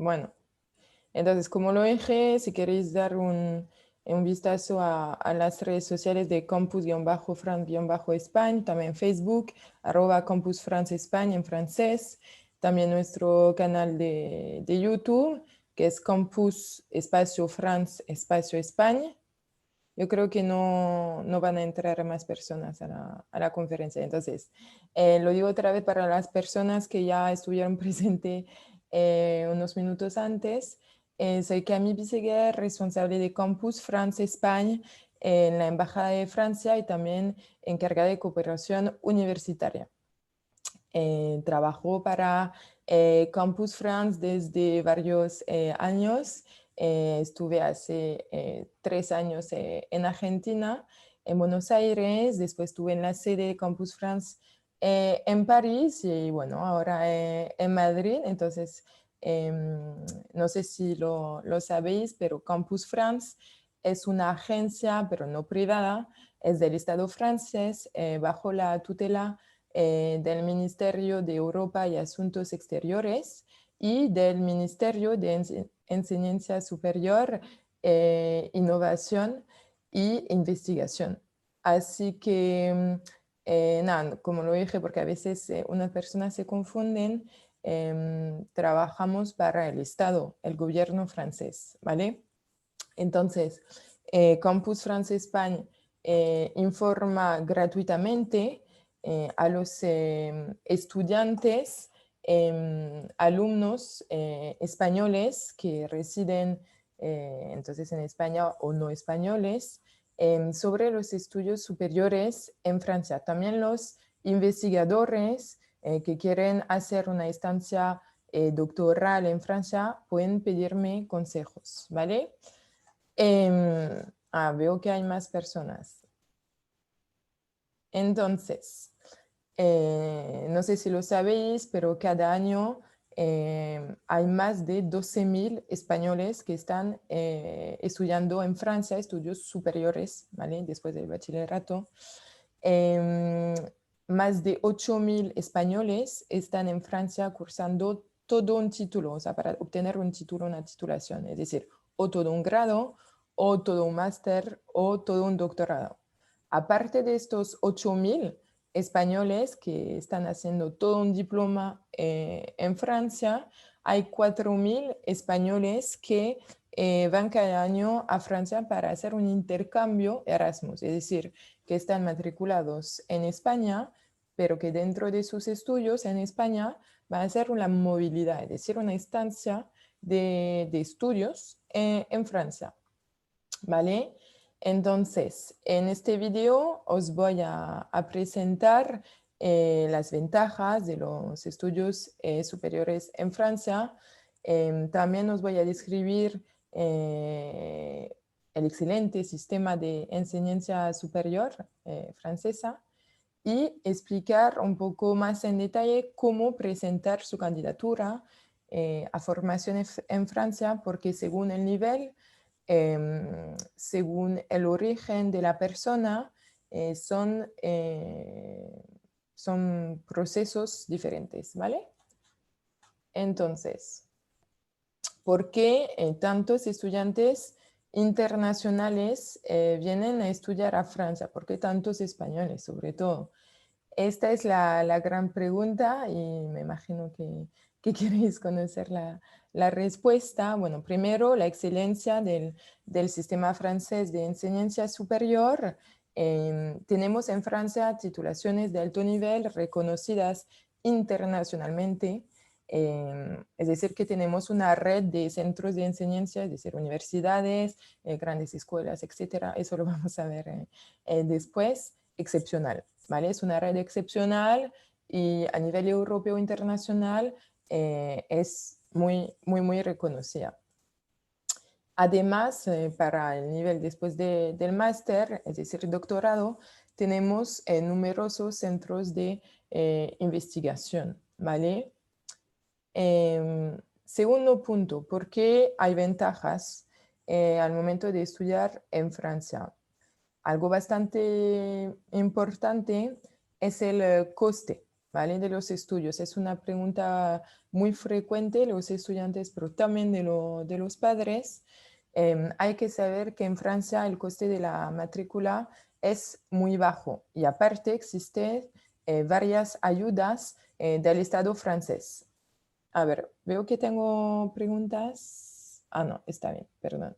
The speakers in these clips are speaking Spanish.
Bueno, entonces, como lo dije, si queréis dar un vistazo a las redes sociales de campus-france-españa, también Facebook, @Campus France España en francés, también nuestro canal de YouTube, que es Campus Espacio France Espacio España. Yo creo que no van a entrar más personas a la conferencia. Entonces, lo digo otra vez para las personas que ya estuvieron presentes unos minutos antes. Soy Camille Biseguer, responsable de Campus France España en la Embajada de Francia y también encargada de cooperación universitaria. Trabajo para Campus France desde varios años. Estuve hace 3 años en Argentina, en Buenos Aires, después estuve en la sede de Campus France en París y bueno, ahora en Madrid. Entonces, no sé si lo sabéis, pero Campus France es una agencia, pero no privada, es del Estado francés, bajo la tutela del Ministerio de Europa y Asuntos Exteriores y del Ministerio de Enseñanza Superior, Innovación y Investigación. Así que, nada, como lo dije, porque a veces unas personas se confunden, trabajamos para el Estado, el gobierno francés, ¿vale? Entonces, Campus France España informa gratuitamente a los estudiantes, alumnos españoles que residen entonces en España o no españoles, sobre los estudios superiores en Francia. También los investigadores que quieren hacer una estancia doctoral en Francia pueden pedirme consejos, ¿vale? Veo que hay más personas. Entonces, no sé si lo sabéis, pero cada año hay más de 12.000 españoles que están estudiando en Francia estudios superiores, ¿vale? Después del bachillerato. Más de 8.000 españoles están en Francia cursando todo un título, o sea, para obtener un título, una titulación, es decir, o todo un grado, o todo un máster, o todo un doctorado. Aparte de estos 8.000 españoles que están haciendo todo un diploma en Francia, hay 4.000 españoles que van cada año a Francia para hacer un intercambio Erasmus, es decir, que están matriculados en España, pero que dentro de sus estudios en España van a hacer una movilidad, es decir, una estancia de estudios en Francia, ¿vale? Entonces, en este video os voy a presentar las ventajas de los estudios superiores en Francia. También os voy a describir el excelente sistema de enseñanza superior francesa y explicar un poco más en detalle cómo presentar su candidatura a formación en Francia, porque según el nivel, según el origen de la persona, son procesos diferentes, ¿vale? Entonces, ¿por qué tantos estudiantes internacionales vienen a estudiar a Francia? ¿Por qué tantos españoles, sobre todo? Esta es la gran pregunta y me imagino que queréis conocer la respuesta. Bueno, primero, la excelencia del sistema francés de enseñanza superior. Tenemos en Francia titulaciones de alto nivel reconocidas internacionalmente. Es decir, que tenemos una red de centros de enseñanza, es decir, universidades, grandes escuelas, etcétera. Eso lo vamos a ver después, excepcional, ¿vale? Es una red excepcional y a nivel europeo internacional es muy reconocida. Además, para el nivel después del máster, es decir, doctorado, tenemos numerosos centros de investigación, ¿vale? Segundo punto, ¿por qué hay ventajas al momento de estudiar en Francia? Algo bastante importante es el coste. ¿vale? De los estudios. Es una pregunta muy frecuente de los estudiantes, pero también de los padres. Hay que saber que en Francia el coste de la matrícula es muy bajo y aparte existen varias ayudas del Estado francés. A ver, veo que tengo preguntas. Ah, no, está bien, perdón.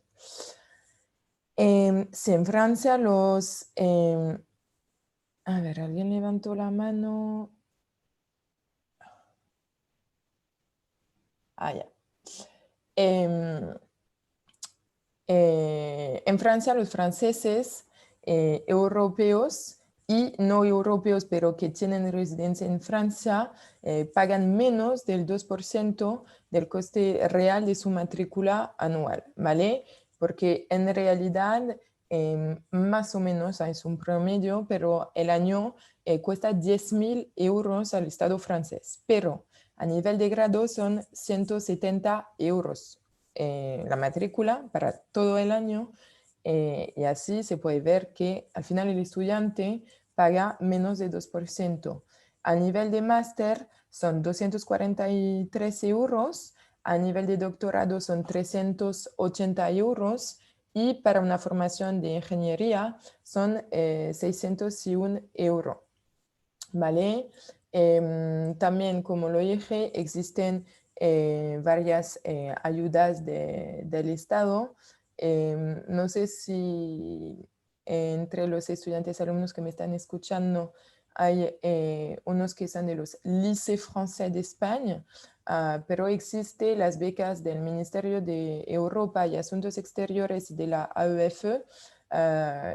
Sí, en Francia los... a ver, alguien levantó la mano. Ah, ya. Em, en Francia, los franceses europeos y no europeos, pero que tienen residencia en Francia, pagan menos del 2% del coste real de su matrícula anual, ¿vale? Porque en realidad, más o menos, es un promedio, pero el año cuesta 10.000 euros al Estado francés, pero a nivel de grado son 170 euros la matrícula para todo el año y así se puede ver que al final el estudiante paga menos de 2%. A nivel de máster son 243 euros, a nivel de doctorado son 380 euros y para una formación de ingeniería son 601 euros. ¿Vale? También, como lo dije, existen varias ayudas del Estado. No sé si entre los estudiantes, alumnos que me están escuchando, hay unos que son de los Lycées Français de España, pero existen las becas del Ministerio de Europa y Asuntos Exteriores de la AEF,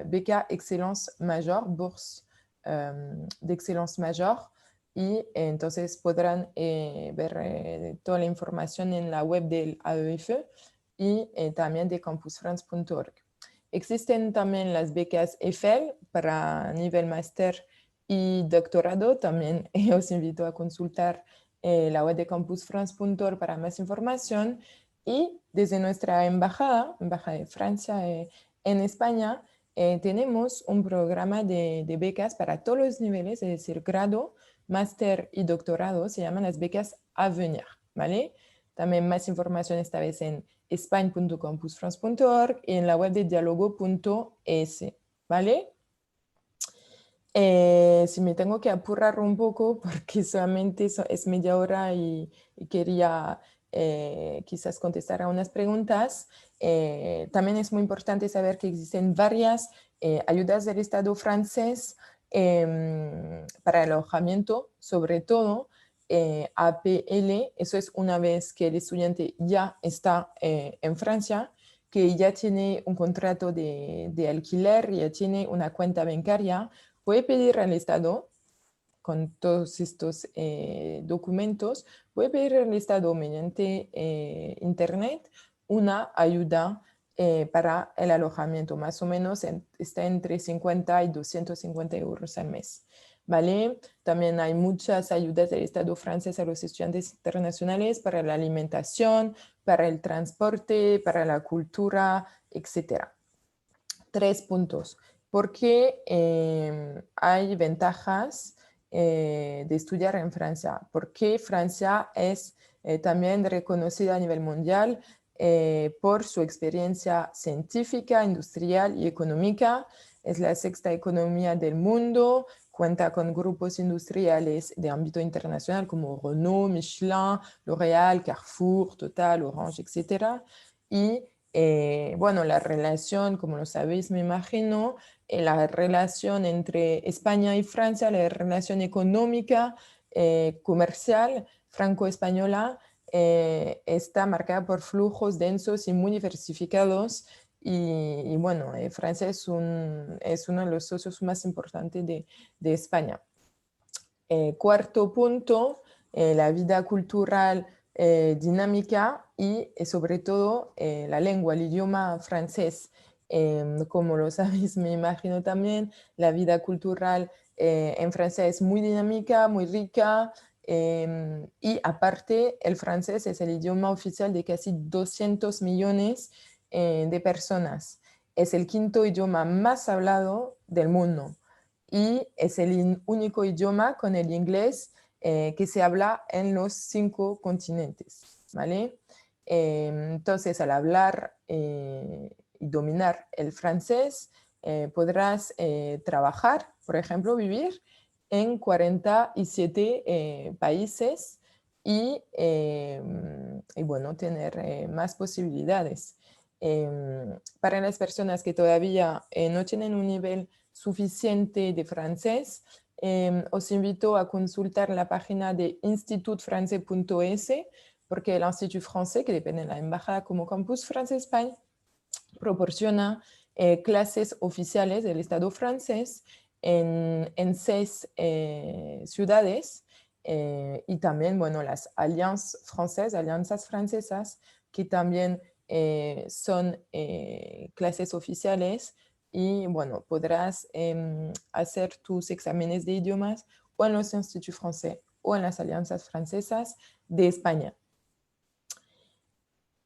beca Excellence Major, Bourse de Excellence Major y entonces podrán ver toda la información en la web del AEF y también de campusfrance.org. Existen también las becas EFEL para nivel máster y doctorado. También os invito a consultar la web de campusfrance.org para más información. Y desde nuestra embajada de Francia en España, tenemos un programa de becas para todos los niveles, es decir, grado, máster y doctorado. Se llaman las becas Avenir, ¿vale? También más información esta vez en espagne.campusfrance.org y en la web de dialogo.es, ¿vale? Si me tengo que apurar un poco porque solamente es media hora y quería quizás contestar a unas preguntas. También es muy importante saber que existen varias ayudas del Estado francés para el alojamiento, sobre todo APL. Eso es una vez que el estudiante ya está en Francia, que ya tiene un contrato de alquiler, ya tiene una cuenta bancaria, puede pedir al Estado, con todos estos documentos, puede pedir al Estado mediante Internet una ayuda para el alojamiento. Más o menos está entre 50 y 250 euros al mes. ¿Vale? También hay muchas ayudas del Estado francés a los estudiantes internacionales para la alimentación, para el transporte, para la cultura, etc. 3 puntos. Porque hay ventajas de estudiar en Francia. Porque Francia es también reconocida a nivel mundial por su experiencia científica, industrial y económica. Es la sexta economía del mundo, cuenta con grupos industriales de ámbito internacional como Renault, Michelin, L'Oréal, Carrefour, Total, Orange, etc. Y bueno, la relación, como lo sabéis, me imagino, la relación entre España y Francia, la relación económica, comercial, franco-española, está marcada por flujos densos y muy diversificados. Y bueno, Francia es uno de los socios más importantes de España. Cuarto punto, la vida cultural dinámica y sobre todo la lengua, el idioma francés. Como lo sabéis, me imagino también, la vida cultural en Francia es muy dinámica, muy rica y aparte el francés es el idioma oficial de casi 200 millones de personas. Es el quinto idioma más hablado del mundo y es el único idioma con el inglés que se habla en los 5 continentes, ¿vale? Entonces, al hablar y dominar el francés, podrás trabajar, por ejemplo, vivir en 47 países y bueno, tener más posibilidades. Para las personas que todavía no tienen un nivel suficiente de francés, os invito a consultar la página de institutfrancés.es, porque el Institut Français, que depende de la embajada como Campus France España, proporciona clases oficiales del Estado francés en 6 ciudades y también, bueno, las alianzas francesas, que también son clases oficiales y, bueno, podrás hacer tus exámenes de idiomas o en los instituts français o en las alianzas francesas de España.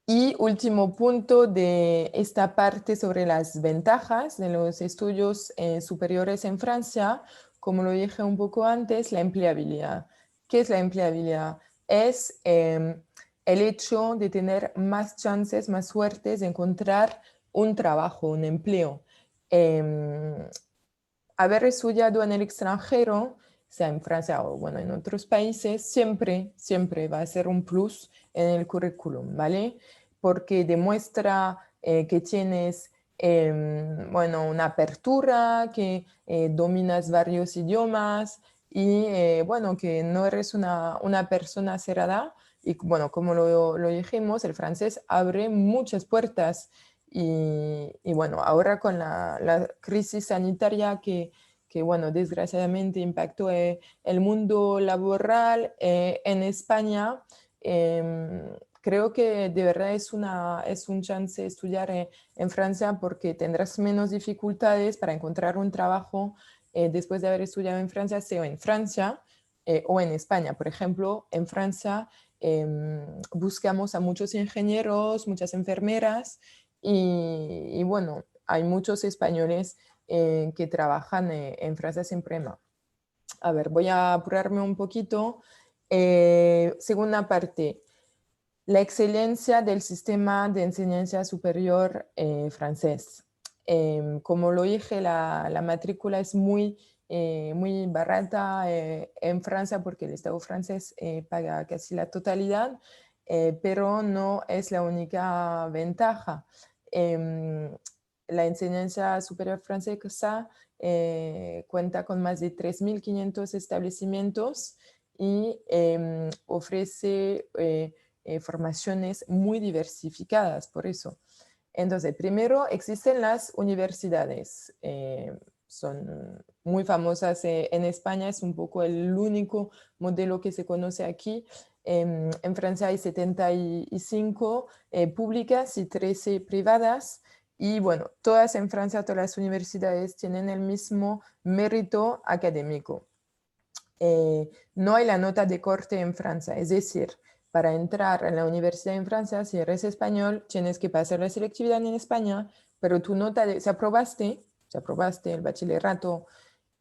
Y último punto de esta parte sobre las ventajas de los estudios superiores en Francia, como lo dije un poco antes, la empleabilidad. ¿Qué es la empleabilidad? Es el hecho de tener más chances, más suertes de encontrar un trabajo, un empleo. Haber estudiado en el extranjero, sea en Francia o bueno, en otros países, siempre va a ser un plus en el currículum, ¿vale? Porque demuestra que tienes bueno, una apertura, que dominas varios idiomas y bueno, que no eres una persona cerrada. Y bueno, como lo dijimos, el francés abre muchas puertas y bueno, ahora con la crisis sanitaria que bueno, desgraciadamente impactó el mundo laboral en España, creo que de verdad es un chance estudiar en Francia porque tendrás menos dificultades para encontrar un trabajo después de haber estudiado en Francia, sea en Francia o en España. Por ejemplo, en Francia buscamos a muchos ingenieros, muchas enfermeras y bueno, hay muchos españoles que trabajan en Francia sin problema. A ver, voy a apurarme un poquito. Segunda parte, la excelencia del sistema de enseñanza superior francés. Como lo dije, la matrícula es muy barata en Francia porque el Estado francés paga casi la totalidad, pero no es la única ventaja. La enseñanza superior francesa cuenta con más de 3.500 establecimientos y ofrece formaciones muy diversificadas, por eso. Entonces, primero existen las universidades. Son muy famosas en España, es un poco el único modelo que se conoce aquí. En Francia hay 75 públicas y 13 privadas. Y bueno, todas en Francia, todas las universidades tienen el mismo mérito académico. No hay la nota de corte en Francia, es decir, para entrar en la universidad en Francia, si eres español, tienes que pasar la selectividad en España, pero tu nota si aprobaste el bachillerato,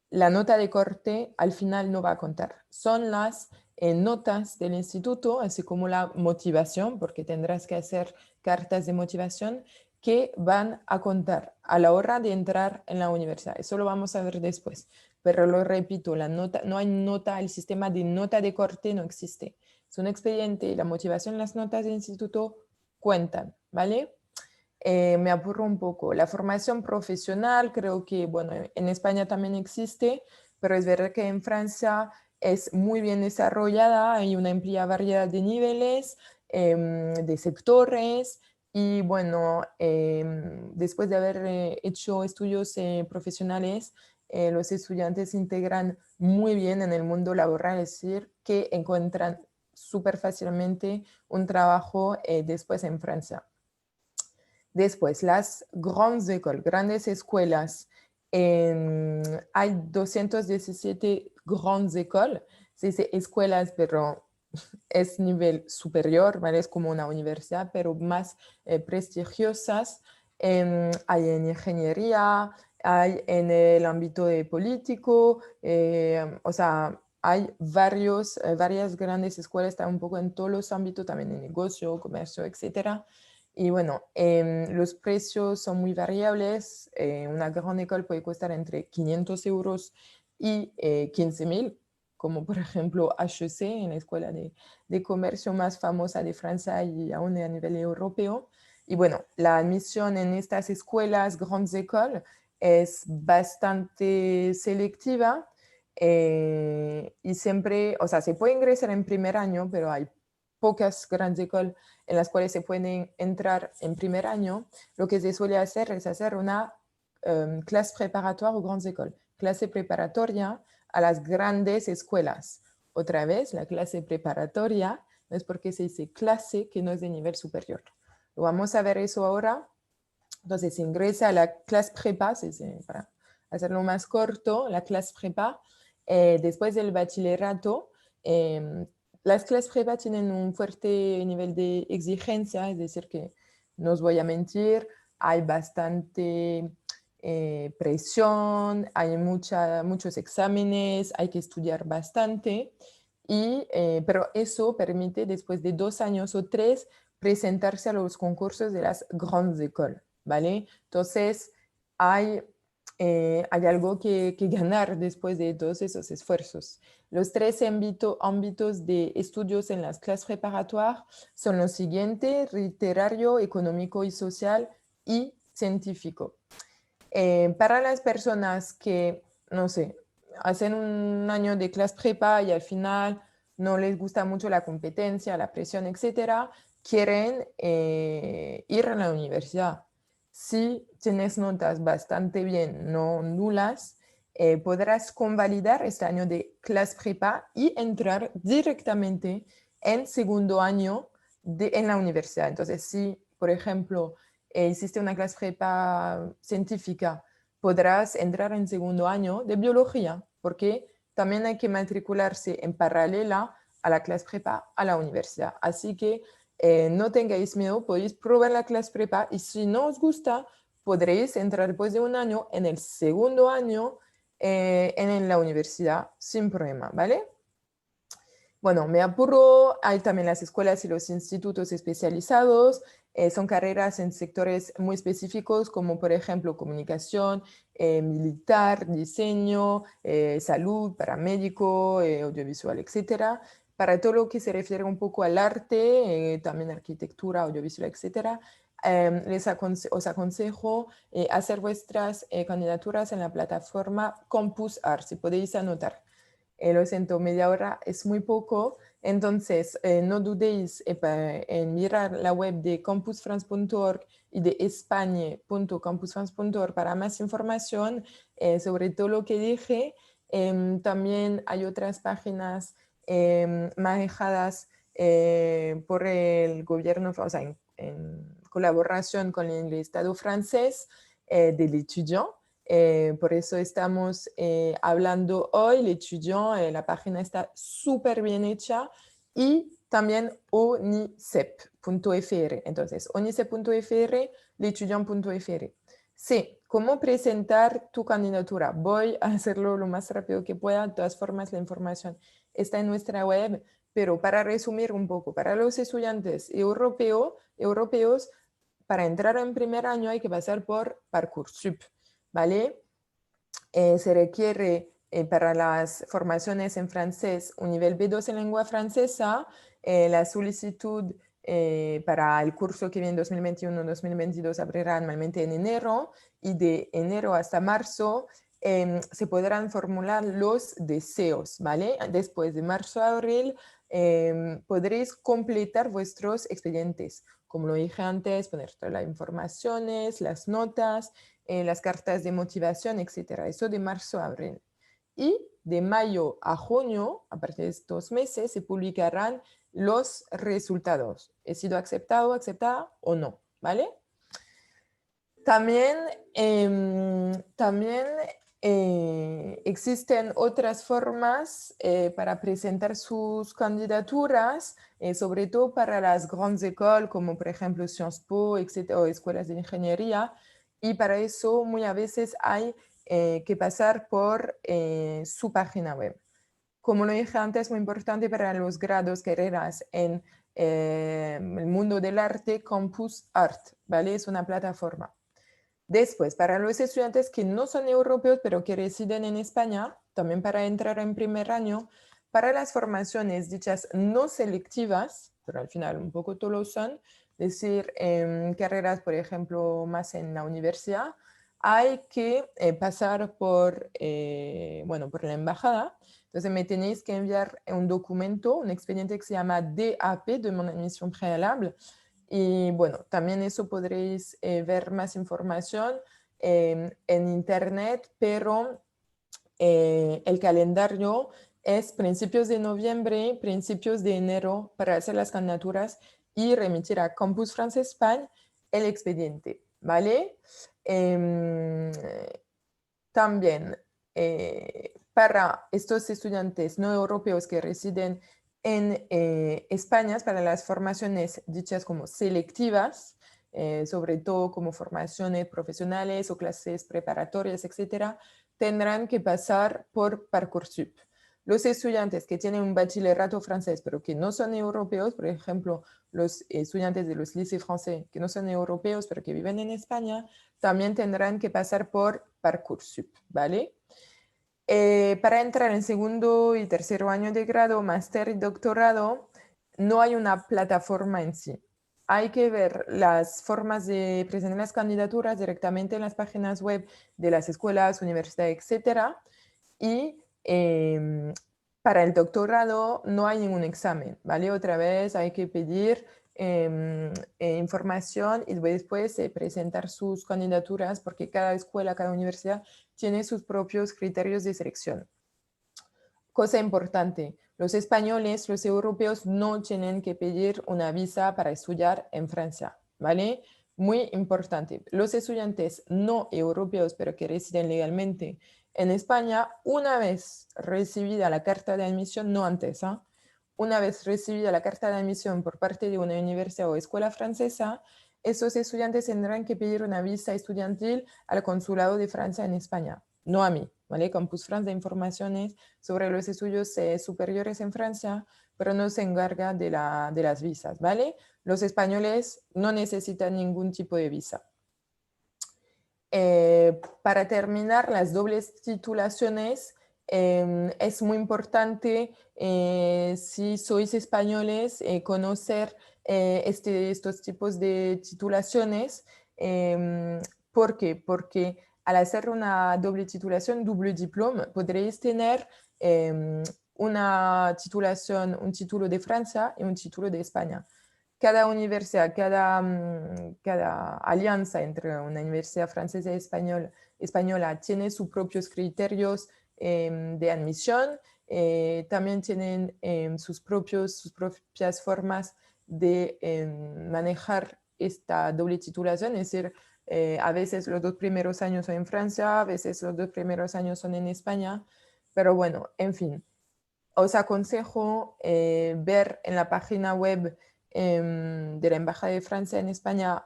la nota de corte al final no va a contar. Son las notas del instituto, así como la motivación, porque tendrás que hacer cartas de motivación que van a contar a la hora de entrar en la universidad. Eso lo vamos a ver después. Pero lo repito, la nota, no hay nota, el sistema de nota de corte no existe. Es un expediente y la motivación, las notas del instituto cuentan, ¿vale? Me apurro un poco. La formación profesional, creo que, bueno, en España también existe, pero es verdad que en Francia es muy bien desarrollada, hay una amplia variedad de niveles, de sectores, y bueno, después de haber hecho estudios profesionales, los estudiantes se integran muy bien en el mundo laboral, es decir, que encuentran súper fácilmente un trabajo después en Francia. Después, las grandes escuelas. Hay 217 grandes écoles, se dice escuelas, pero es nivel superior, ¿vale? Es como una universidad, pero más prestigiosas. Hay en ingeniería, hay en el ámbito de político, o sea, hay varias grandes escuelas, están un poco en todos los ámbitos, también en negocio, comercio, etc. Y bueno, los precios son muy variables. Una grande école puede costar entre 500 euros y 15.000, como por ejemplo HEC, en la escuela de comercio más famosa de Francia y aún a nivel europeo. Y bueno, la admisión en estas escuelas, grandes écoles, es bastante selectiva y siempre, o sea, se puede ingresar en primer año, pero hay pocas grandes écoles en las cuales se pueden entrar en primer año. Lo que se suele hacer es hacer una clase préparatoire aux grandes écoles, clase preparatoria a las grandes escuelas. Otra vez, la clase preparatoria no es porque se dice clase que no es de nivel superior. Lo vamos a ver eso ahora. Entonces, se ingresa a la clase prepa, para hacerlo más corto, la clase prepa, después del bachillerato. Las clases prepa tienen un fuerte nivel de exigencia, es decir, que no os voy a mentir, hay bastante presión, hay muchos exámenes, hay que estudiar bastante, pero eso permite después de 2 años o 3 presentarse a los concursos de las grandes écoles, ¿vale? Entonces, hay algo que ganar después de todos esos esfuerzos. Los 3 ámbitos de estudios en las clases preparatoires son los siguientes: literario, económico y social y científico. Para las personas que, no sé, hacen un año de clase prepa y al final no les gusta mucho la competencia, la presión, etcétera, quieren ir a la universidad. Si tienes notas bastante bien, no nulas, podrás convalidar este año de clase prepa y entrar directamente en segundo año en la universidad. Entonces, si, por ejemplo, hiciste una clase prepa científica, podrás entrar en segundo año de biología, porque también hay que matricularse en paralela a la clase prepa a la universidad. Así que no tengáis miedo, podéis probar la clase prepa y si no os gusta, podréis entrar después de un año en el segundo año en la universidad sin problema, ¿vale? Bueno, me apuro, hay también las escuelas y los institutos especializados, son carreras en sectores muy específicos como por ejemplo comunicación, militar, diseño, salud, paramédico, audiovisual, etcétera. Para todo lo que se refiere un poco al arte, también arquitectura, audiovisual, etcétera, os aconsejo hacer vuestras candidaturas en la plataforma Campus Art, si podéis anotar. Lo siento, media hora es muy poco, entonces no dudéis en mirar la web de campusfrance.org y de españa.campusfrance.org para más información sobre todo lo que dije. También hay otras páginas manejadas por el gobierno, o sea, en colaboración con el Estado francés del estudiante. Por eso estamos hablando hoy. El estudiante, la página está súper bien hecha, y también onicep.fr. Entonces, onicep.fr, letudiant.fr. Sí, ¿cómo presentar tu candidatura? Voy a hacerlo lo más rápido que pueda. De todas formas, la información está en nuestra web, pero para resumir un poco, para los estudiantes europeos, para entrar en primer año hay que pasar por Parcoursup, ¿vale? Se requiere para las formaciones en francés un nivel B2 en lengua francesa. La solicitud para el curso que viene 2021-2022 abrirá normalmente en enero, y de enero hasta marzo se podrán formular los deseos, ¿vale? Después de marzo a abril podréis completar vuestros expedientes. Como lo dije antes, poner todas las informaciones, las notas, las cartas de motivación, etc. Eso de marzo a abril. Y de mayo a junio, a partir de estos meses, se publicarán los resultados. ¿He sido aceptado, aceptada o no? ¿Vale? También, existen otras formas para presentar sus candidaturas, sobre todo para las grandes écoles, como por ejemplo Sciences Po, etcétera, o escuelas de ingeniería, y para eso muy a veces hay que pasar por su página web. como lo dije antes, muy importante para los grados, carreras en el mundo del arte, Campus Art, ¿vale? Es una plataforma. Después, para los estudiantes que no son europeos, pero que residen en España, también para entrar en primer año, para las formaciones dichas no selectivas, pero al final un poco todos lo son, es decir, carreras, por ejemplo, más en la universidad, hay que pasar por, bueno, por la embajada. Entonces me tenéis que enviar un documento, un expediente que se llama DAP, Demande d'admission préalable. Y bueno, también eso podréis ver más información en internet, pero el calendario es principios de noviembre, principios de enero para hacer las candidaturas y remitir a Campus France España el expediente, ¿vale? También para estos estudiantes no europeos que residen en España, para las formaciones dichas como selectivas, sobre todo como formaciones profesionales o clases preparatorias, etcétera, tendrán que pasar por Parcoursup. Los estudiantes que tienen un bachillerato francés pero que no son europeos, por ejemplo, los estudiantes de los lycées français que no son europeos pero que viven en España, también tendrán que pasar por Parcoursup, ¿vale? Para entrar en segundo y tercer año de grado, máster y doctorado, no hay una plataforma en sí. Hay que ver las formas de presentar las candidaturas directamente en las páginas web de las escuelas, universidades, etc. Y para el doctorado no hay ningún examen, ¿vale? Otra vez hay que pedir información y después presentar sus candidaturas porque cada escuela, cada universidad tiene sus propios criterios de selección. Cosa importante, los españoles, los europeos no tienen que pedir una visa para estudiar en Francia, ¿vale? Muy importante, los estudiantes no europeos pero que residen legalmente en España, una vez recibida la carta de admisión, no antes, ¿eh? Una vez recibida la carta de admisión por parte de una universidad o escuela francesa, esos estudiantes tendrán que pedir una visa estudiantil al Consulado de Francia en España, no a mí, ¿vale? Campus France de informaciones sobre los estudios superiores en Francia, pero no se encarga de las visas, ¿vale? Los españoles no necesitan ningún tipo de visa. Para terminar, las dobles titulaciones, es muy importante, si sois españoles, conocer estos tipos de titulaciones. ¿Por qué? Porque al hacer una doble titulación, doble diploma, podréis tener una titulación, un título de Francia y un título de España. Cada universidad, cada alianza entre una universidad francesa y española tiene sus propios criterios de admisión, también tienen sus propias formas de manejar esta doble titulación, es decir, a veces los 2 primeros años son en Francia, a veces los 2 primeros años son en España, pero bueno, en fin, os aconsejo ver en la página web de la Embajada de Francia en España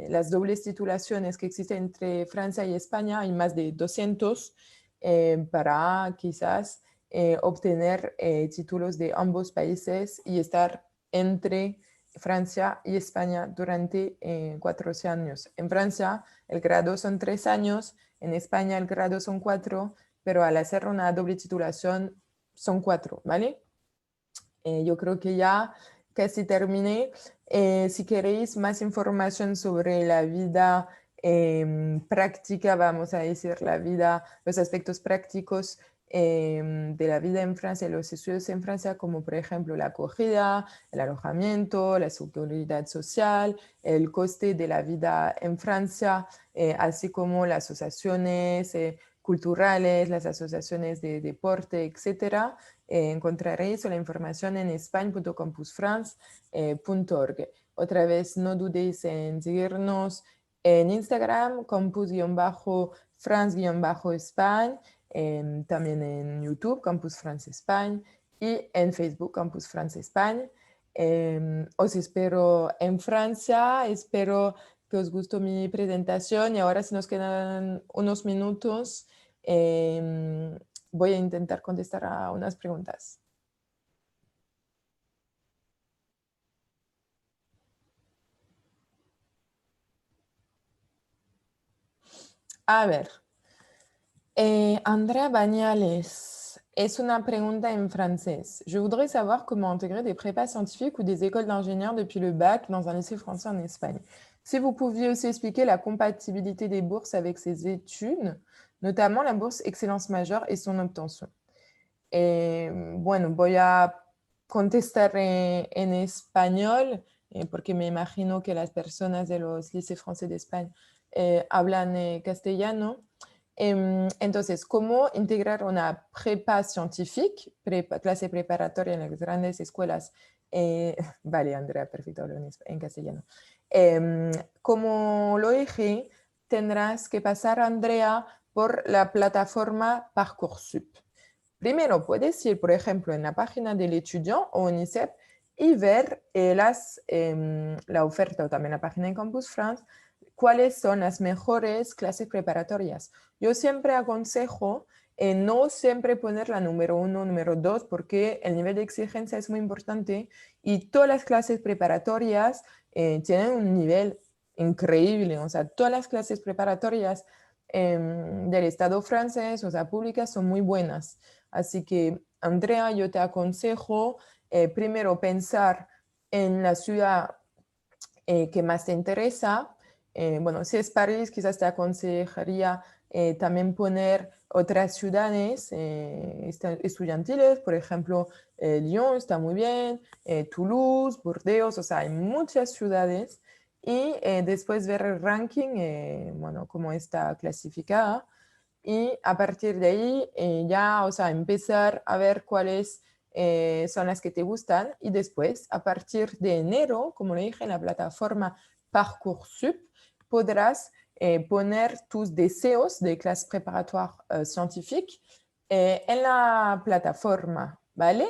las dobles titulaciones que existen entre Francia y España. Hay más de 200 para quizás obtener títulos de ambos países y estar entre Francia y España durante 4 años. En Francia el grado son 3 años, en España el grado son 4, pero al hacer una doble titulación son 4, ¿vale? Yo creo que ya casi terminé. Si queréis más información sobre la vida práctica, vamos a decir, la vida, los aspectos prácticos de la vida en Francia, los estudios en Francia, como por ejemplo la acogida, el alojamiento, la seguridad social, el coste de la vida en Francia, así como las asociaciones culturales, las asociaciones de deporte, etcétera. Encontraréis la información en espagne.campusfrance.org. Otra vez, no dudéis en seguirnos en Instagram, campus-france-espagne, también en YouTube, Campus France Espagne, y en Facebook, Campus France Espagne. Os espero en Francia, espero que os gustó mi presentación y ahora si nos quedan unos minutos, voy a intentar contestar a unas preguntas. A ver, Andrea Bagnales, es una pregunta en francés. Je voudrais savoir comment intégrer des prépas scientifiques ou des écoles d'ingénieurs depuis le bac dans un lycée français en Espagne. Si vous pouviez aussi expliquer la compatibilité des bourses avec ces études, notamment la bourse Excellence Majeure et son obtention. Bueno, voy a contestar en español, porque me imagino que las personas de los liceos franceses de España hablan castellano. Entonces, ¿cómo integrar una prepa científica, clase preparatoria en las grandes escuelas? Vale, Andrea, perfecto, hablo en castellano. Como lo dije, tendrás que pasar, Andrea, por la plataforma Parcoursup. Primero, puedes ir, por ejemplo, en la página del estudiante o UNICEF y ver la oferta o también la página de Campus France, cuáles son las mejores clases preparatorias. Yo siempre aconsejo no siempre poner la número 1, número 2, porque el nivel de exigencia es muy importante y todas las clases preparatorias tienen un nivel increíble. O sea, todas las clases preparatorias del Estado francés, o sea, públicas, son muy buenas. Así que, Andrea, yo te aconsejo primero pensar en la ciudad que más te interesa. Bueno, si es París, quizás te aconsejaría también poner otras ciudades estudiantiles, por ejemplo, Lyon está muy bien, Toulouse, Burdeos, o sea, hay muchas ciudades. Y después ver el ranking, bueno, cómo está clasificada. Y a partir de ahí ya, o sea, empezar a ver cuáles son las que te gustan y después, a partir de enero, como le dije, en la plataforma Parcoursup, podrás poner tus deseos de clase préparatoire scientifique en la plataforma, ¿vale?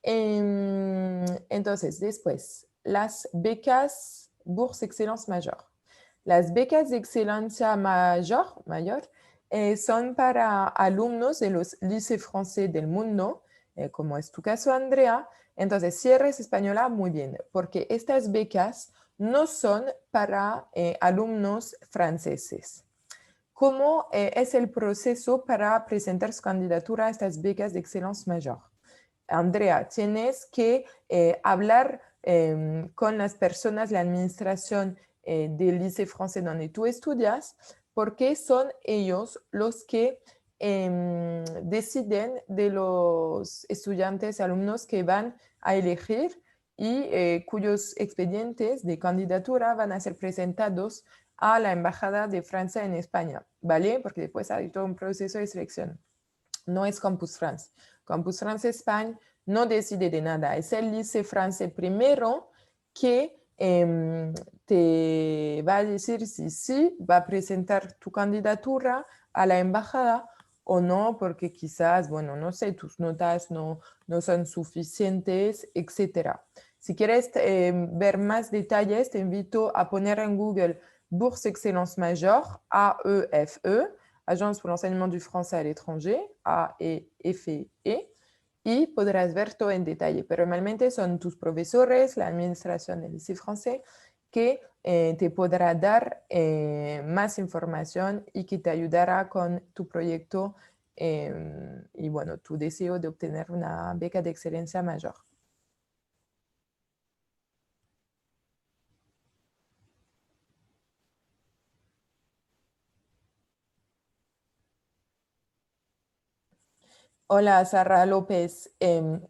Entonces, después, las becas Bourse Excellence Mayor. Las becas de excelencia mayor son para alumnos de los liceos franceses del mundo, como es tu caso, Andrea. Entonces, si eres española, muy bien, porque estas becas no son para alumnos franceses. ¿Cómo es el proceso para presentar su candidatura a estas becas de excelencia mayor? Andrea, tienes que hablar con las personas, la administración del liceo francés donde tú estudias, porque son ellos los que deciden de los estudiantes, alumnos que van a elegir y cuyos expedientes de candidatura van a ser presentados a la Embajada de Francia en España, ¿vale? Porque después hay todo un proceso de selección. No es Campus France. Campus France España no decide de nada. Es el liceo francés primero que te va a decir si sí va a presentar tu candidatura a la embajada o no, porque quizás, bueno, no sé, tus notas no son suficientes, etc. Si quieres ver más detalles, te invito a poner en Google Bourse Excellence Majeure, AEFE, Agence pour l'enseignement du français à l'étranger, AEFE, y podrás ver todo en detalle. Pero normalmente son tus profesores, la administración del liceo francés, que te podrá dar más información y que te ayudará con tu proyecto y bueno, tu deseo de obtener una beca de excelencia mayor. Hola, Sara López.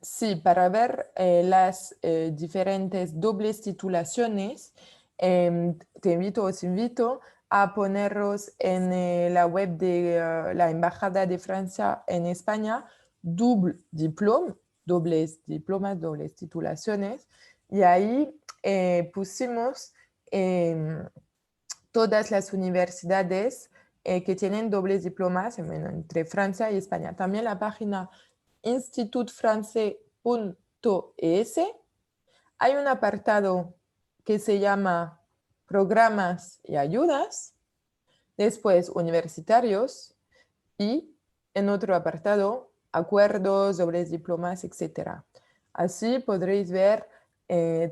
Sí, para ver las diferentes dobles titulaciones, os invito a poneros en la web de la Embajada de Francia en España, double diplôme, dobles diplomas, dobles titulaciones, y ahí pusimos todas las universidades que tienen dobles diplomas entre Francia y España. También la página institutfrancais.es. Hay un apartado que se llama Programas y Ayudas, después Universitarios y en otro apartado, acuerdos, dobles diplomas, etc. Así podréis ver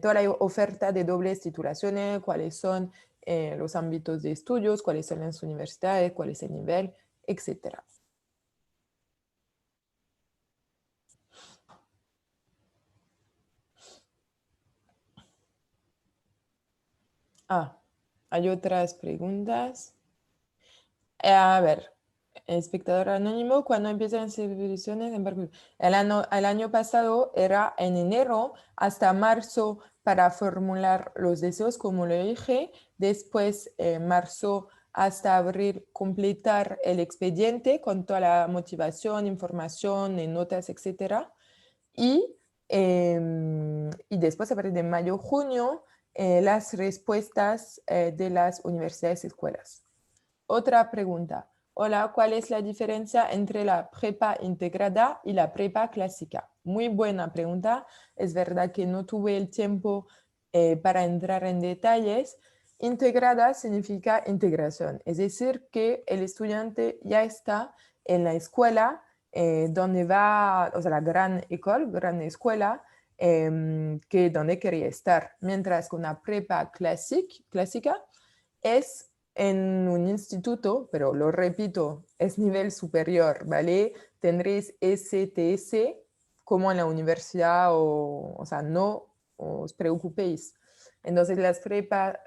toda la oferta de dobles titulaciones, cuáles son los ámbitos de estudios, cuáles son las universidades, cuál es el nivel, etc. Ah, hay otras preguntas. A ver, espectador anónimo, ¿cuándo empiezan celebraciones en Barcelona? El año pasado era en enero hasta marzo para formular los deseos, como lo dije. Después, marzo hasta abril, completar el expediente con toda la motivación, información, notas, etc. Y después, a partir de mayo, junio, las respuestas de las universidades y escuelas. Otra pregunta. Hola, ¿cuál es la diferencia entre la prepa integrada y la prepa clásica? Muy buena pregunta. Es verdad que no tuve el tiempo para entrar en detalles. Integrada significa integración, es decir, que el estudiante ya está en la escuela donde va, o sea, la gran gran escuela, que donde quería estar. Mientras que una prepa clásica es en un instituto, pero lo repito, es nivel superior, ¿vale? Tendréis STS como en la universidad, o sea, no os preocupéis. Entonces, las prepa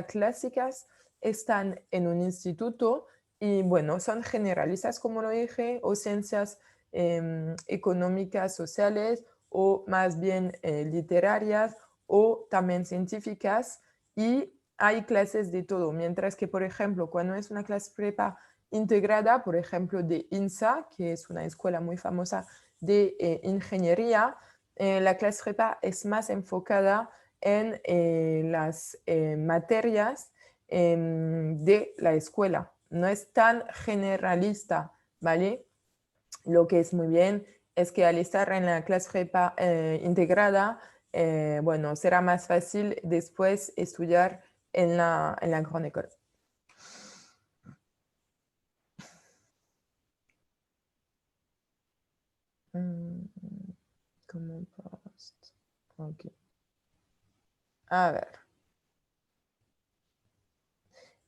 clásicas están en un instituto y, bueno, son generalistas, como lo dije, o ciencias económicas, sociales, o más bien literarias, o también científicas, y hay clases de todo, mientras que, por ejemplo, cuando es una clase prepa integrada, por ejemplo, de INSA, que es una escuela muy famosa de ingeniería, la clase prepa es más enfocada en las materias de la escuela. No es tan generalista, ¿vale? Lo que es muy bien es que al estar en la clase prepa integrada, bueno, será más fácil después estudiar en la Grande École. Mm, Como post. Ok. A ver.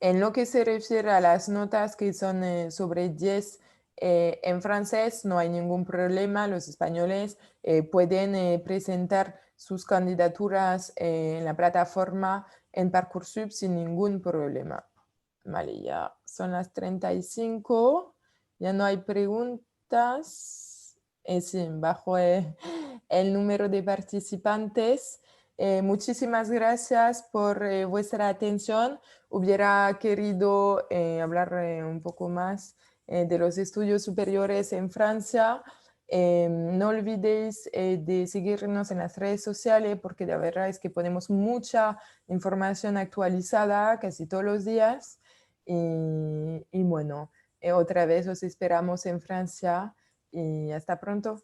En lo que se refiere a las notas que son sobre 10 en francés, no hay ningún problema. Los españoles pueden presentar sus candidaturas en la plataforma en Parcoursup sin ningún problema. Vale, ya son las 35. Ya no hay preguntas. Sí, bajo el número de participantes. Muchísimas gracias por vuestra atención. Hubiera querido hablar un poco más de los estudios superiores en Francia. No olvidéis de seguirnos en las redes sociales, porque la verdad es que ponemos mucha información actualizada casi todos los días. Y bueno, otra vez os esperamos en Francia y hasta pronto.